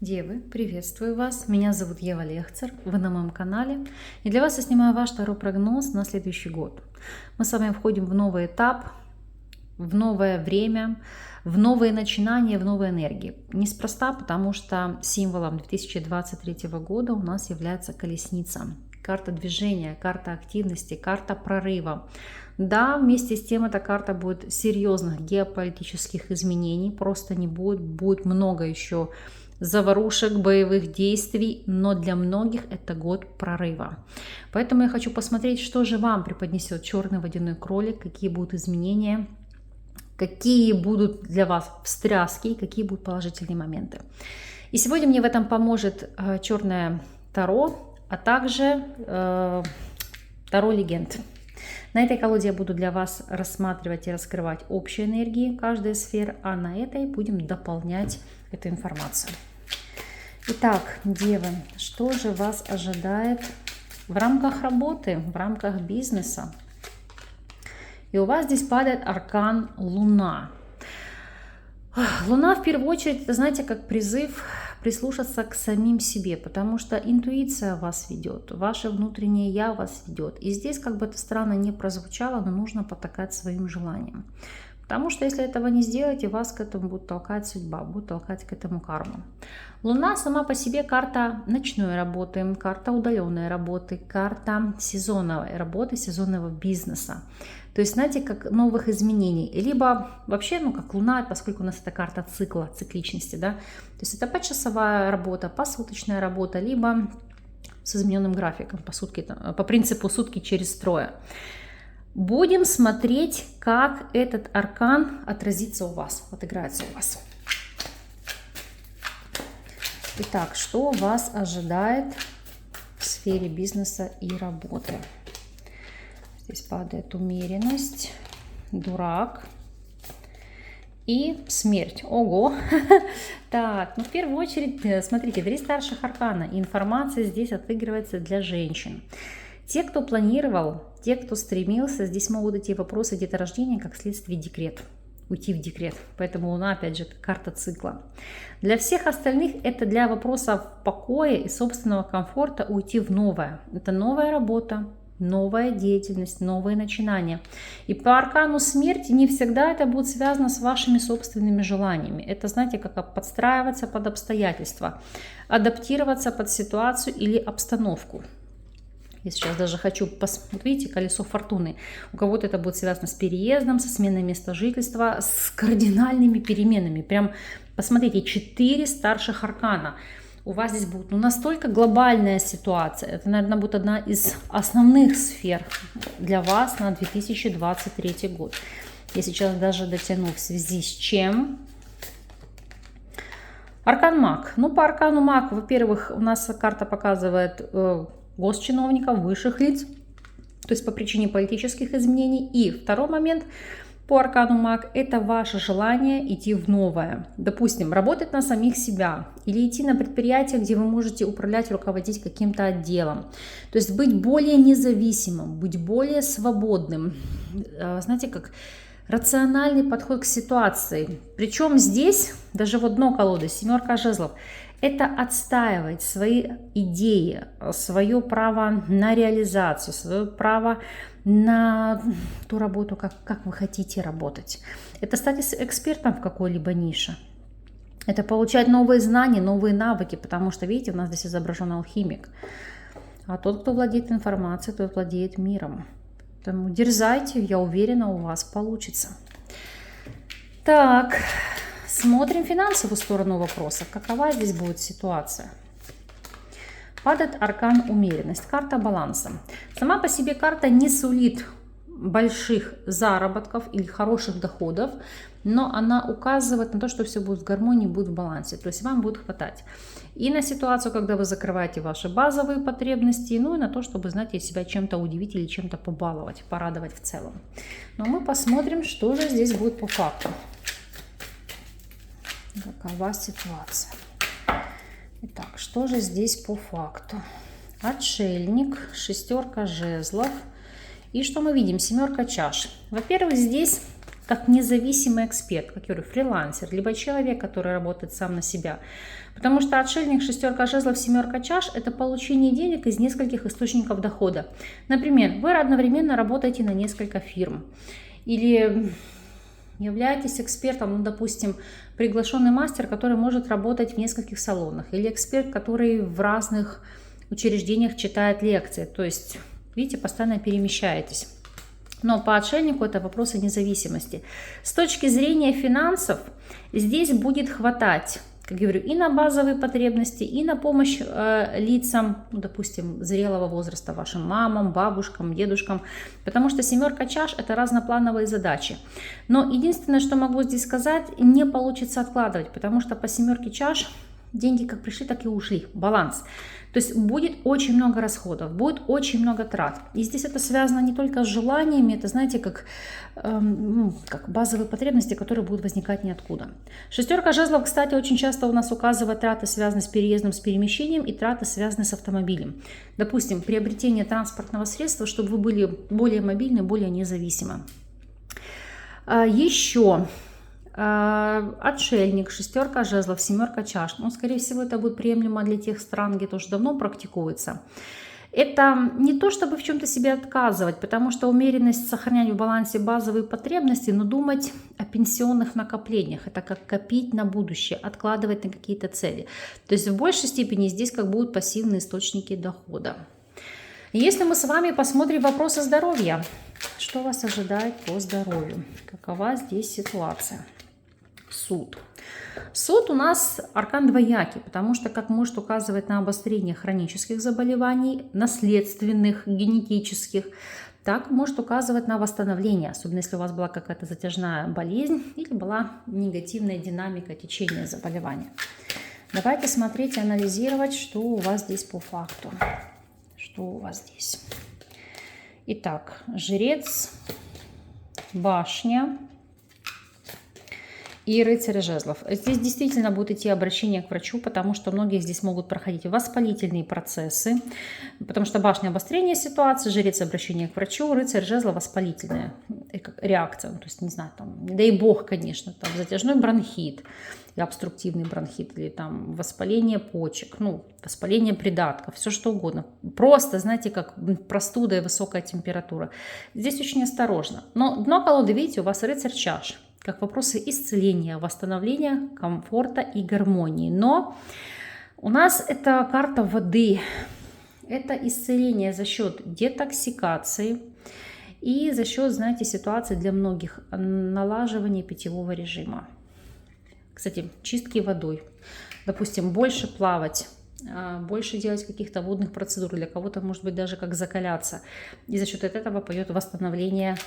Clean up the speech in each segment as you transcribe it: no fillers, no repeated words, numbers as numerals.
Девы, приветствую вас! Меня зовут Ева Лехцер, вы на моем канале, и для вас я снимаю ваш второй прогноз на следующий год. Мы с вами входим в новый этап, в новое время, в новые начинания, в новые энергии. Неспроста, потому что символом 2023 года у нас является колесница. Карта движения, карта активности, карта прорыва. Да, вместе с тем эта карта будет серьезных геополитических изменений, просто не будет, будет много еще заварушек, боевых действий, но для многих это год прорыва. Поэтому я хочу посмотреть, что же вам преподнесет черный водяной кролик, какие будут изменения, какие будут для вас встряски, какие будут положительные моменты. И сегодня мне в этом поможет черное Таро, а также Таро Легенд. На этой колоде я буду для вас рассматривать и раскрывать общие энергии каждой сферы, а на этой будем дополнять эту информацию. Итак, девы, что же вас ожидает в рамках работы, в рамках бизнеса? И у вас здесь падает аркан Луна. Луна в первую очередь, это, знаете, как призыв прислушаться к самим себе, потому что интуиция вас ведет, ваше внутреннее я вас ведет. И здесь, как бы это странно не прозвучало, но нужно потакать своим желаниям. Потому что если этого не сделаете, вас к этому будет толкать судьба, будет толкать к этому карма. Луна сама по себе карта ночной работы, карта удаленной работы, карта сезонной работы, сезонного бизнеса. То есть, знаете, как новых изменений. Либо вообще, как Луна, поскольку у нас это карта цикла, цикличности, да. То есть это почасовая работа, посуточная работа, либо с измененным графиком, по принципу сутки через трое. Будем смотреть, как этот аркан отразится у вас, отыграется у вас. Итак, что вас ожидает в сфере бизнеса и работы? Здесь падает умеренность, дурак и смерть. Ого! Так, в первую очередь, смотрите, 3 старших аркана. И информация здесь отыгрывается для женщин. Те, кто планировал, те, кто стремился, здесь могут идти вопросы деторождения, как следствие декрет. Уйти в декрет. Поэтому Луна, опять же, карта цикла. Для всех остальных это для вопросов покоя и собственного комфорта уйти в новое. Это новая работа, новая деятельность, новые начинания. И по аркану смерти не всегда это будет связано с вашими собственными желаниями. Это, знаете, как подстраиваться под обстоятельства, адаптироваться под ситуацию или обстановку. Я сейчас даже хочу посмотреть, видите, колесо фортуны. У кого-то это будет связано с переездом, со сменой места жительства, с кардинальными переменами. Прям посмотрите, 4 старших аркана. У вас здесь будет настолько глобальная ситуация. Это, наверное, будет одна из основных сфер для вас на 2023 год. Я сейчас даже дотяну в связи с чем. Аркан Маг. По аркану Маг, во-первых, у нас карта показывает госчиновников, высших лиц, то есть по причине политических изменений. И второй момент по аркану Маг – это ваше желание идти в новое. Допустим, работать на самих себя или идти на предприятие, где вы можете управлять, руководить каким-то отделом. То есть быть более независимым, быть более свободным. Знаете, как рациональный подход к ситуации. Причем здесь, даже в одной колоде, 7 жезлов, это отстаивать свои идеи, свое право на реализацию, свое право на ту работу, как вы хотите работать. Это стать экспертом в какой-либо нише. Это получать новые знания, новые навыки, потому что, видите, у нас здесь изображен алхимик. А тот, кто владеет информацией, тот владеет миром. Поэтому дерзайте, я уверена, у вас получится. Так, смотрим финансовую сторону вопроса. Какова здесь будет ситуация? Падает аркан умеренность, карта баланса. Сама по себе карта не сулит больших заработков или хороших доходов, но она указывает на то, что все будет в гармонии, будет в балансе. То есть вам будет хватать и на ситуацию, когда вы закрываете ваши базовые потребности, и на то, чтобы, знаете, себя чем-то удивить или чем-то побаловать, порадовать в целом. Но мы посмотрим, что же здесь будет по факту. Какова ситуация? Итак, что же здесь по факту? Отшельник, 6 жезлов. И что мы видим? 7 чаш. Во-первых, здесь как независимый эксперт, как я говорю, фрилансер, либо человек, который работает сам на себя. Потому что отшельник, шестерка жезлов, семерка чаш – это получение денег из нескольких источников дохода. Например, вы одновременно работаете на несколько фирм. Или являетесь экспертом, ну, допустим, приглашенный мастер, который может работать в нескольких салонах. Или эксперт, который в разных учреждениях читает лекции. То есть, видите, постоянно перемещаетесь. Но по отшельнику это вопросы независимости. С точки зрения финансов здесь будет хватать, как я говорю, и на базовые потребности, и на помощь лицам, ну, допустим, зрелого возраста, вашим мамам, бабушкам, дедушкам, потому что семерка чаш – это разноплановые задачи. Но единственное, что могу здесь сказать, не получится откладывать, потому что по семерке чаш деньги как пришли, так и ушли, баланс. То есть будет очень много расходов, будет очень много трат. И здесь это связано не только с желаниями, это, знаете, как базовые потребности, которые будут возникать ниоткуда. Шестерка жезлов, кстати, очень часто у нас указывает траты, связанные с переездом, с перемещением, и траты, связанные с автомобилем. Допустим, приобретение транспортного средства, чтобы вы были более мобильны, более независимы. Еще отшельник, шестерка жезлов, семерка чаш. Ну, скорее всего, это будет приемлемо для тех стран, где это уже давно практикуется. Это не то, чтобы в чем-то себе отказывать, потому что умеренность, сохранять в балансе базовые потребности, но думать о пенсионных накоплениях. Это как копить на будущее, откладывать на какие-то цели. То есть в большей степени здесь как будут пассивные источники дохода. Если мы с вами посмотрим вопросы здоровья, что вас ожидает по здоровью? Какова здесь ситуация? Суд. Суд у нас аркан двоякий, потому что как может указывать на обострение хронических заболеваний, наследственных, генетических, так может указывать на восстановление, особенно если у вас была какая-то затяжная болезнь или была негативная динамика течения заболевания. Давайте смотреть и анализировать, что у вас здесь по факту. Что у вас здесь? Итак, жрец, башня и рыцарь жезлов. Здесь действительно будет идти обращение к врачу, потому что многие здесь могут проходить воспалительные процессы, потому что башня — обострение ситуации, жрец — обращение к врачу, рыцарь жезлов — воспалительная реакция. То есть, не знаю, там, не дай бог, конечно, там затяжной бронхит, или обструктивный бронхит, или там воспаление почек, ну, воспаление придатков, все что угодно. Просто, знаете, как простуда и высокая температура. Здесь очень осторожно. Но дно колоды, видите, у вас рыцарь чаш, как вопросы исцеления, восстановления, комфорта и гармонии. Но у нас это карта воды. Это исцеление за счет детоксикации и за счет, знаете, ситуации для многих налаживания питьевого режима. Кстати, чистки водой. Допустим, больше плавать, больше делать каких-то водных процедур. Для кого-то, может быть, даже как закаляться. И за счет этого пойдет восстановление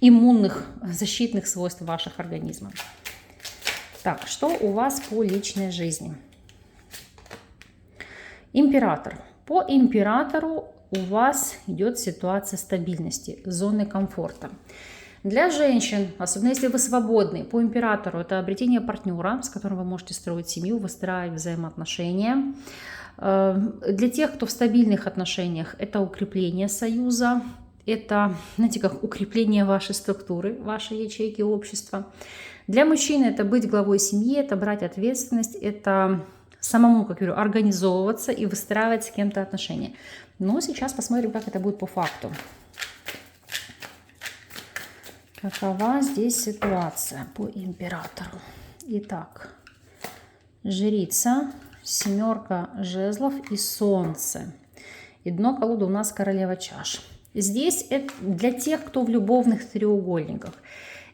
иммунных, защитных свойств ваших организмов. Так, что у вас по личной жизни? Император. По императору у вас идет ситуация стабильности, зоны комфорта. Для женщин, особенно если вы свободны, по императору это обретение партнера, с которым вы можете строить семью, выстраивать взаимоотношения. Для тех, кто в стабильных отношениях, это укрепление союза, это, знаете, как укрепление вашей структуры, вашей ячейки общества. Для мужчины это быть главой семьи, это брать ответственность, это самому, как я говорю, организовываться и выстраивать с кем-то отношения. Но сейчас посмотрим, как это будет по факту. Какова здесь ситуация по императору? Итак, жрица, семерка жезлов и солнце. И дно колоды у нас королева чаш. Здесь это для тех, кто в любовных треугольниках.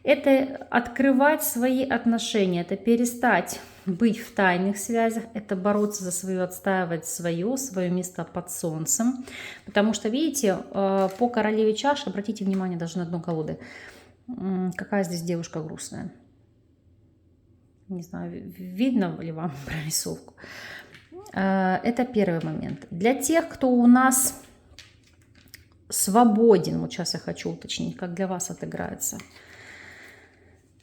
Это открывать свои отношения, это перестать быть в тайных связях, это бороться за свое, отстаивать свое место под солнцем. Потому что, видите, по королеве чаш, обратите внимание даже на дно колоды, какая здесь девушка грустная. Не знаю, видно ли вам прорисовку. Это первый момент. Для тех, кто у нас свободен, вот сейчас я хочу уточнить, как для вас отыграется.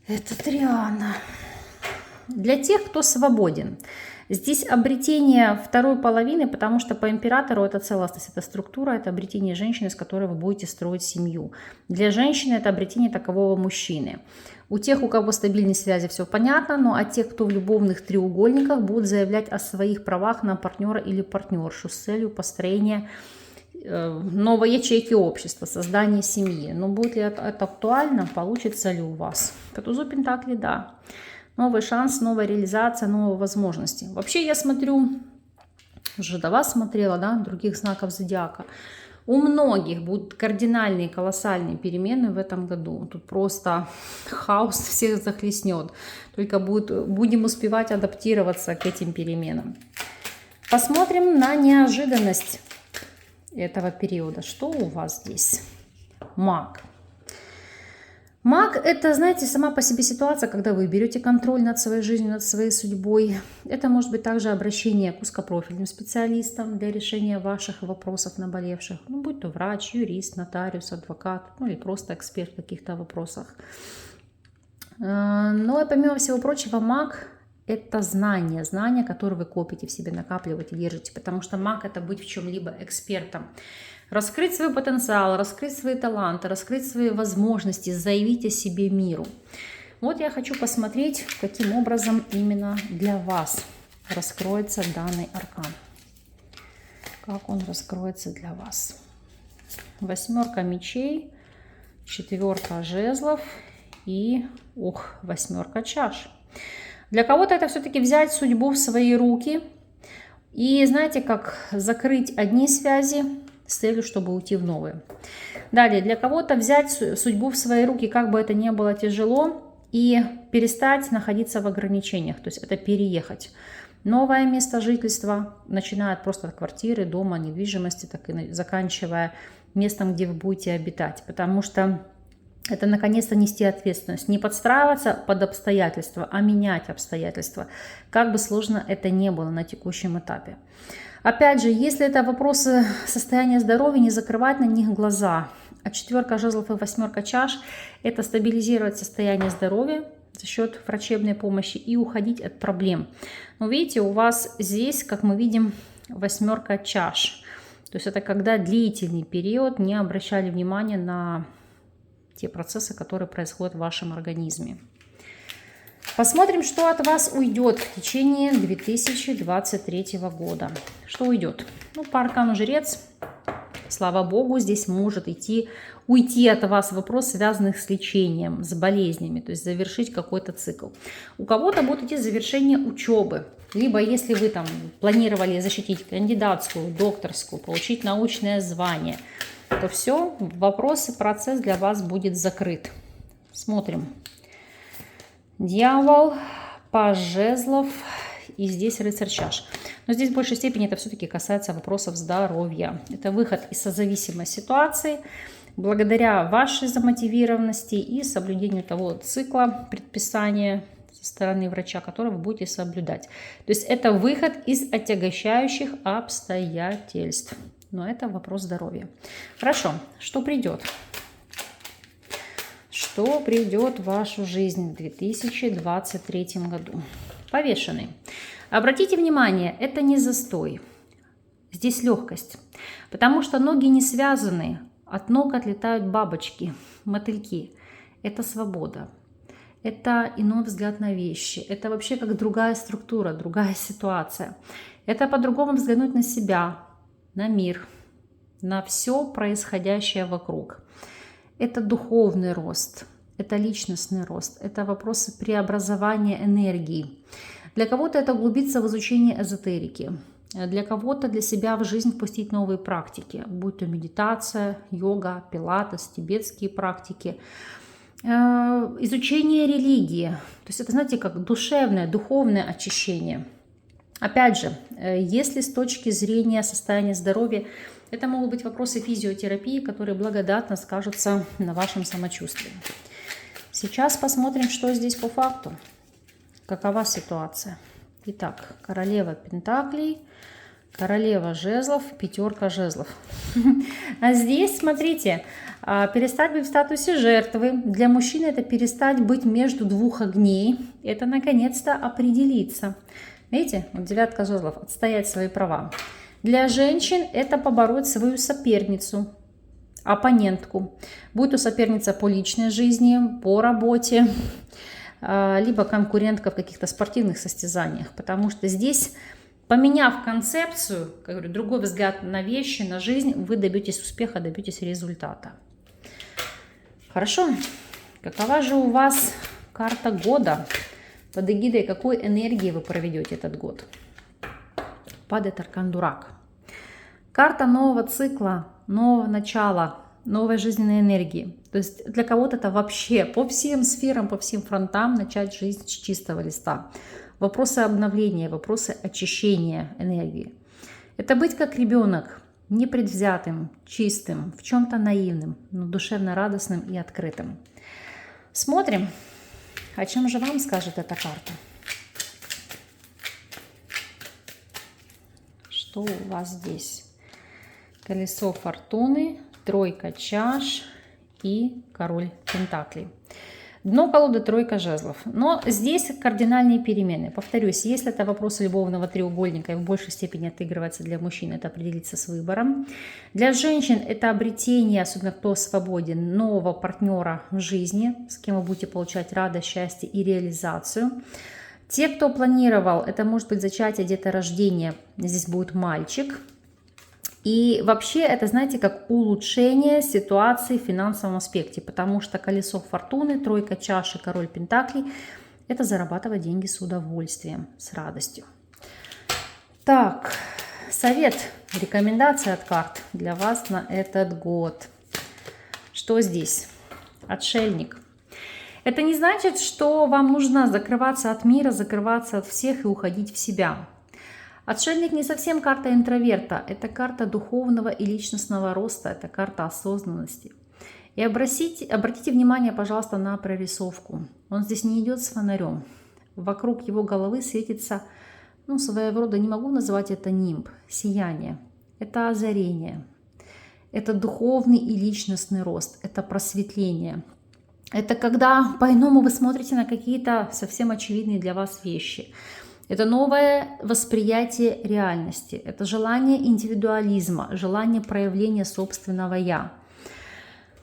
Это Триана. Для тех, кто свободен. Здесь обретение второй половины, потому что по императору это целостность, это структура, это обретение женщины, с которой вы будете строить семью. Для женщины это обретение такового мужчины. У тех, у кого стабильные связи, все понятно, но а тех, кто в любовных треугольниках, будут заявлять о своих правах на партнера или партнершу с целью построения новой ячейки общества, создания семьи. Но будет ли это актуально, получится ли у вас? По тузу Пентаклей, да. Новый шанс, новая реализация, новые возможности. Вообще я смотрю, уже до вас смотрела, да, других знаков зодиака. У многих будут кардинальные, колоссальные перемены в этом году. Тут просто хаос всех захлестнет. Только будем успевать адаптироваться к этим переменам. Посмотрим на неожиданность этого периода. Что у вас здесь? Маг. Маг – это, знаете, сама по себе ситуация, когда вы берете контроль над своей жизнью, над своей судьбой. Это может быть также обращение к узкопрофильным специалистам для решения ваших вопросов наболевших. Ну, будь то врач, юрист, нотариус, адвокат, ну или просто эксперт в каких-то вопросах. Но и помимо всего прочего, маг – это знания, которые вы копите в себе, накапливаете, держите. Потому что маг – это быть в чем-либо экспертом. Раскрыть свой потенциал, раскрыть свои таланты, раскрыть свои возможности, заявить о себе миру. Вот я хочу посмотреть, каким образом именно для вас раскроется данный аркан. Как он раскроется для вас. 8 мечей, 4 жезлов и 8 чаш. Для кого-то это все-таки взять судьбу в свои руки и, знаете, как закрыть одни связи с целью, чтобы уйти в новые. Далее, для кого-то взять судьбу в свои руки, как бы это ни было тяжело, и перестать находиться в ограничениях, то есть это переехать. Новое место жительства, начиная от просто квартиры, дома, недвижимости, так и заканчивая местом, где вы будете обитать, потому что это наконец-то нести ответственность, не подстраиваться под обстоятельства, а менять обстоятельства, как бы сложно это ни было на текущем этапе. Опять же, если это вопросы состояния здоровья, не закрывать на них глаза. А 4 жезлов и 8 чаш – это стабилизировать состояние здоровья за счет врачебной помощи и уходить от проблем. Но видите, у вас здесь, как мы видим, 8 чаш. То есть это когда длительный период не обращали внимания на те процессы, которые происходят в вашем организме. Посмотрим, что от вас уйдет в течение 2023 года. Что уйдет? Ну, по аркану Жрец, слава богу, здесь может уйти от вас вопрос, связанных с лечением, с болезнями, то есть завершить какой-то цикл. У кого-то будет идти завершение учебы. Либо если вы там планировали защитить кандидатскую, докторскую, получить научное звание, то все, вопрос и процесс для вас будет закрыт. Смотрим. Дьявол, паж жезлов и здесь рыцарь чаш. Но здесь в большей степени это все-таки касается вопросов здоровья. Это выход из созависимой ситуации благодаря вашей замотивированности и соблюдению того цикла предписания со стороны врача, который вы будете соблюдать. То есть это выход из отягощающих обстоятельств. Но это вопрос здоровья. Хорошо, что придет? Что придет в вашу жизнь в 2023 году? Повешенный. Обратите внимание, это не застой. Здесь легкость. Потому что ноги не связаны. От ног отлетают бабочки, мотыльки. Это свобода. Это иной взгляд на вещи. Это вообще как другая структура, другая ситуация. Это по-другому взглянуть на себя, на мир, на все происходящее вокруг. Это духовный рост, это личностный рост, это вопросы преобразования энергии. Для кого-то это углубиться в изучение эзотерики, для кого-то для себя в жизнь впустить новые практики, будь то медитация, йога, пилатес, тибетские практики, изучение религии. То есть это, знаете, как душевное, духовное очищение. Опять же, если с точки зрения состояния здоровья, это могут быть вопросы физиотерапии, которые благодатно скажутся на вашем самочувствии. Сейчас посмотрим, что здесь по факту. Какова ситуация? Итак, королева пентаклей, королева жезлов, пятерка жезлов. А здесь, смотрите, перестать быть в статусе жертвы. Для мужчины это перестать быть между двух огней. Это наконец-то определиться. Видите, вот девятка жезлов, отстоять свои права. Для женщин это побороть свою соперницу, оппонентку. Будь то соперница по личной жизни, по работе, либо конкурентка в каких-то спортивных состязаниях. Потому что здесь, поменяв концепцию, как говорю, другой взгляд на вещи, на жизнь, вы добьетесь успеха, добьетесь результата. Хорошо. Какова же у вас карта года? Под эгидой какой энергии вы проведете этот год? Падает аркан Дурак. Карта нового цикла, нового начала, новой жизненной энергии. То есть для кого-то это вообще по всем сферам, по всем фронтам начать жизнь с чистого листа. Вопросы обновления, вопросы очищения энергии. Это быть как ребенок, непредвзятым, чистым, в чем-то наивным, но душевно радостным и открытым. Смотрим, о чем же вам скажет эта карта. Что у вас здесь? Колесо фортуны, тройка чаш и король пентаклей. Дно колоды тройка жезлов. Но здесь кардинальные перемены. Повторюсь, если это вопросы любовного треугольника и в большей степени отыгрывается для мужчин, это определиться с выбором. Для женщин это обретение, особенно кто свободен, нового партнера в жизни, с кем вы будете получать радость, счастье и реализацию. Те, кто планировал, это может быть зачатие, деторождение, здесь будет мальчик. И вообще это, знаете, как улучшение ситуации в финансовом аспекте, потому что колесо фортуны, тройка чаш и король пентаклей – это зарабатывать деньги с удовольствием, с радостью. Так, совет, рекомендация от карт для вас на этот год. Что здесь? Отшельник. Это не значит, что вам нужно закрываться от мира, закрываться от всех и уходить в себя. Отшельник не совсем карта интроверта, это карта духовного и личностного роста, это карта осознанности. И обратите внимание, пожалуйста, на прорисовку. Он здесь не идет с фонарем. Вокруг его головы светится, своего рода, не могу назвать это нимб, сияние. Это озарение, это духовный и личностный рост, это просветление. Это когда по-иному вы смотрите на какие-то совсем очевидные для вас вещи. Это новое восприятие реальности, это желание индивидуализма, желание проявления собственного «я».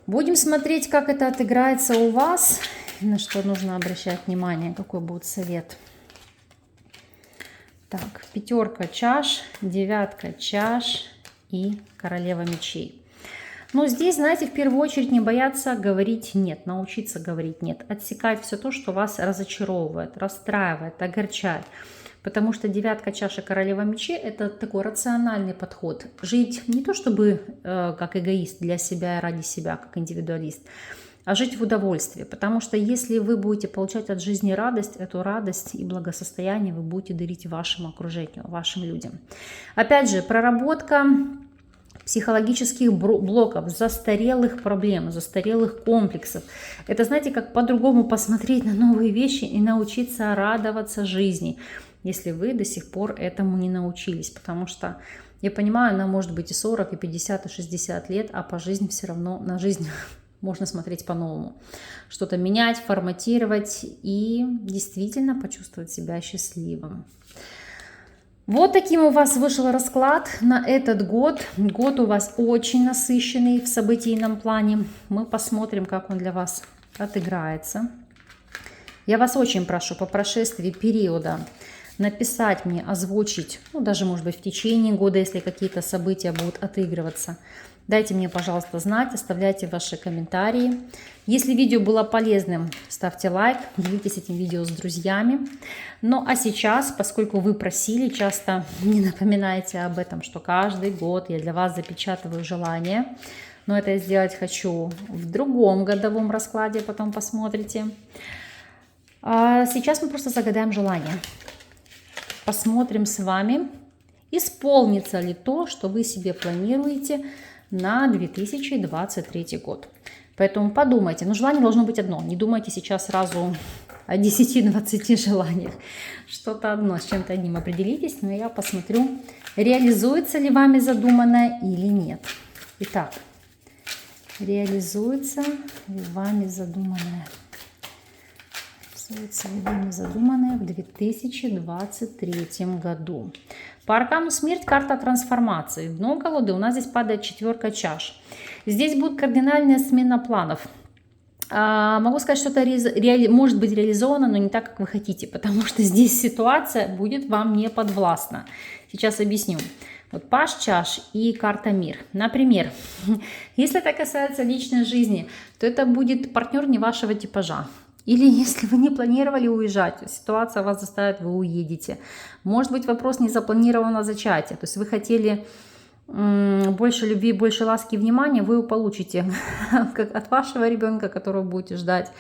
Будем смотреть, как это отыграется у вас, на что нужно обращать внимание, какой будет совет. Так, пятерка чаш, девятка чаш и королева мечей. Но здесь, знаете, в первую очередь не бояться говорить «нет», научиться говорить «нет», отсекать все то, что вас разочаровывает, расстраивает, огорчает. Потому что девятка чаши, королева мечей – это такой рациональный подход. Жить не то чтобы как эгоист для себя и ради себя, как индивидуалист, а жить в удовольствии. Потому что если вы будете получать от жизни радость, эту радость и благосостояние вы будете дарить вашему окружению, вашим людям. Опять же, проработка психологических блоков, застарелых проблем, застарелых комплексов. Это, знаете, как по-другому посмотреть на новые вещи и научиться радоваться жизни, если вы до сих пор этому не научились. Потому что, я понимаю, она может быть и 40, и 50, и 60 лет, а по жизни все равно, на жизнь можно смотреть по-новому. Что-то менять, форматировать и действительно почувствовать себя счастливым. Вот таким у вас вышел расклад на этот год. Год у вас очень насыщенный в событийном плане. Мы посмотрим, как он для вас отыграется. Я вас очень прошу по прошествии периода написать мне, озвучить, даже может быть в течение года, если какие-то события будут отыгрываться. Дайте мне, пожалуйста, знать, оставляйте ваши комментарии. Если видео было полезным, ставьте лайк, делитесь этим видео с друзьями. Ну а сейчас, поскольку вы просили, часто не напоминаете об этом, что каждый год я для вас запечатываю желание. Но это я сделать хочу в другом годовом раскладе, потом посмотрите. А сейчас мы просто загадаем желание. Посмотрим с вами, исполнится ли то, что вы себе планируете на 2023 год. Поэтому подумайте. Но желание должно быть одно. Не думайте сейчас сразу о 10-20 желаниях. Что-то одно, с чем-то одним определитесь, но я посмотрю, реализуется ли вами задуманное или нет. Итак, реализуется ли вами задуманное? Реализуется ли вами задуманное в 2023 году? По аркану смерть карта трансформации. Дно колоды у нас здесь падает 4 чаш. Здесь будет кардинальная смена планов. Могу сказать, что это может быть реализовано, но не так, как вы хотите, потому что здесь ситуация будет вам не подвластна. Сейчас объясню. Вот паж чаш и карта мир. Например, если это касается личной жизни, то это будет партнер не вашего типажа. Или если вы не планировали уезжать, ситуация вас заставит, вы уедете. Может быть, вопрос незапланированного зачатия. То есть вы хотели больше любви, больше ласки и внимания, вы его получите как от вашего ребенка, которого будете ждать,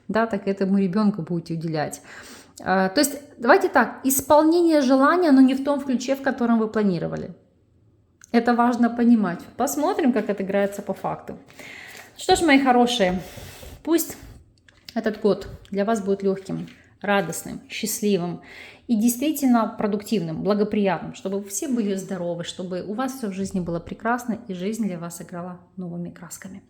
да, так и этому ребенку будете уделять. То есть давайте так, исполнение желания, но не в том ключе, в котором вы планировали. Это важно понимать. Посмотрим, как это играется по факту. Что ж, мои хорошие, пусть этот год для вас будет легким, радостным, счастливым и действительно продуктивным, благоприятным, чтобы все были здоровы, чтобы у вас все в жизни было прекрасно и жизнь для вас играла новыми красками.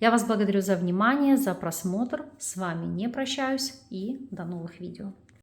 Я вас благодарю за внимание, за просмотр. С вами не прощаюсь и до новых видео.